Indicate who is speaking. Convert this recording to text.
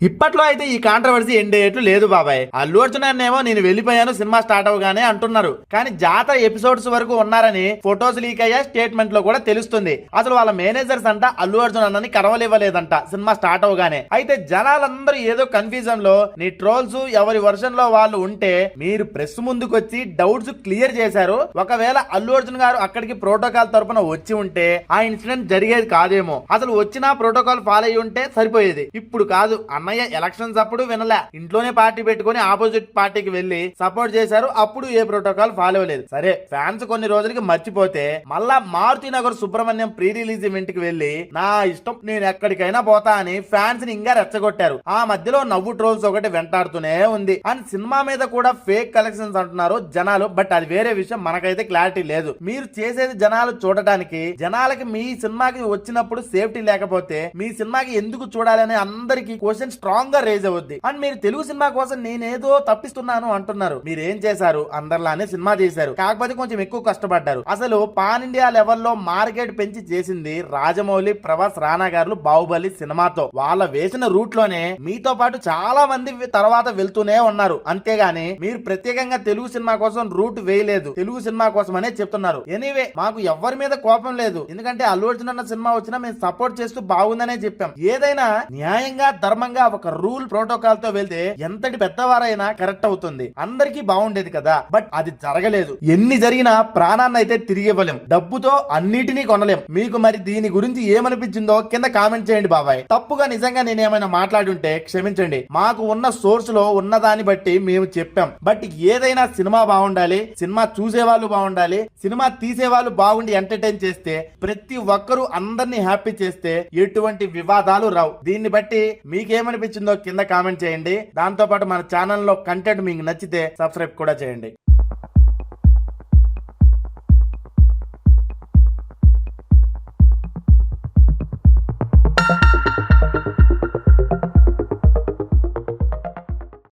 Speaker 1: ఇప్పట్లో అయితే ఈ కాంట్రవర్సీ ఎండేట్లు లేదు బాబాయ్. అల్లు అర్జున్ ఏమో నేను వెళ్ళిపోయాను సినిమా స్టార్ట్ అవగానే అంటున్నారు. కానీ జాతర ఎపిసోడ్స్ వరకు ఉన్నారని ఫొటోస్ లీక్ అయ్యా స్టేట్మెంట్ లో కూడా తెలుస్తుంది. అసలు వాళ్ళ మేనేజర్స్ అంట అల్లు అర్జున్ అన్నని కరవలివ్వలేదంట సినిమా స్టార్ట్ అవగానే. అయితే జనాలందరూ ఏదో కన్ఫ్యూజన్ లో నీ ట్రోల్స్ ఎవరి వర్షన్ లో వాళ్ళు ఉంటే మీరు ప్రెస్ ముందుకు వచ్చి డౌట్స్ క్లియర్ చేశారు. ఒకవేళ అల్లు అర్జున్ గారు అక్కడికి ప్రోటోకాల్ తరపున వచ్చి ఉంటే ఆ ఇన్సిడెంట్ జరిగేది కాదేమో. అసలు వచ్చినా ప్రోటోకాల్ ఫాలో అయ్యి ఉంటే సరిపోయేది. ఇప్పుడు కాదు, అన్నయ్య ఎలక్షన్స్ అప్పుడు వినలే, ఇంట్లోనే పార్టీ పెట్టుకుని ఆపోజిట్ పార్టీకి వెళ్లి సపోర్ట్ చేశారు. అప్పుడు ఏ ప్రోటోకాల్ ఫాలో అవ్వలేదు. సరే, ఫ్యాన్స్ కొన్ని రోజులకి మర్చిపోతే మళ్ళా Maruthi Nagar Subramanyam pre release event కి వెళ్లి నా ఇష్టం నేను ఎక్కడికైనా పోతా అని ఫ్యాన్స్ ని ఇంకా రెచ్చగొట్టారు. ఆ మధ్యలో నవ్వు ట్రోల్స్ ఒకటి వెంటాడుతూనే ఉంది. అండ్ సినిమా మీద కూడా ఫేక్ కలెక్షన్స్ అంటున్నారు జనాలు. బట్ అది వేరే విషయం, మనకైతే క్లారిటీ లేదు. మీరు చేసేది జనాలు చూడటానికి, జనాలకి మీ సినిమాకి వచ్చినప్పుడు సేఫ్టీ లేకపోతే మీ సినిమాకి ఎందుకు చూడాలని అందరికి క్వశ్చన్ స్ట్రాంగ్ గా రేజ్ అవుద్ది. అండ్ మీరు తెలుగు సినిమా కోసం నేనేదో తప్పిస్తున్నాను అంటున్నారు. మీరేం చేశారు? అందరిలానే సినిమా చేశారు, కాకపోతే కొంచెం ఎక్కువ కష్టపడ్డారు. అసలు పాన్ ఇండియా లెవెల్లో మార్కెట్ పెంచి చేసింది రాజమౌళి, ప్రభాస్, రానా గారు బాహుబలి సినిమాతో. వాళ్ళ వేసిన రూట్ లోనే మీతో పాటు చాలా మంది తర్వాత వెళ్తూనే ఉన్నారు. అంతేగాని మీరు ప్రత్యేకంగా తెలుగు సినిమా కోసం రూట్ వేయలేదు, తెలుగు సినిమా కోసం అనే చెప్తున్నారు. ఎనీవే, మాకు ఎవరి మీద కోపం లేదు. ఎందుకంటే అల్లు అర్జున్ అన్న సినిమా వచ్చినా మేము సపోర్ట్ చేస్తూ బాగుందనే చెప్పాం. ఏదైనా న్యాయంగా ధర్మంగా ఒక రూల్ ప్రోటోకాల్ తో వెళ్తే ఎంతటి పెద్దవారైనా కరెక్ట్ అవుతుంది, అందరికీ బాగుండేది కదా. బట్ అది జరగలేదు. ఎన్ని జరిగినా ప్రాణాన్ని అయితే తిరిగి ఇవ్వలేం, డబ్బుతో అన్నిటినీ కొనలేం. మీకు మరి దీని గురించి ఏమనిపించిందో కింద కామెంట్ చేయండి బాబాయ్. తప్పుగా నిజంగా నేనేమైనా మాట్లాడి ఉంటే క్షమించండి. మాకు ఉన్న సోర్స్ లో ఉన్నదాన్ని బట్టి మేము చెప్పాం. బట్ ఏదైనా సినిమా బాగుండాలి, సినిమా చూసే వాళ్ళు బాగుండాలి, సినిమా తీసే వాళ్ళు బాగుండి ఎంటర్టైన్ చేస్తే, ప్రతి ఒక్కరూ అందరినీ హ్యాపీ చేస్తే ఎటువంటి వివాదాలు రావు. దీన్ని బట్టి మీకేమనిపించిందో కింద కామెంట్ చేయండి. దాంతో పాటు మన ఛానల్లో కంటెంట్ మీకు నచ్చితే సబ్స్క్రైబ్ కూడా చేయండి.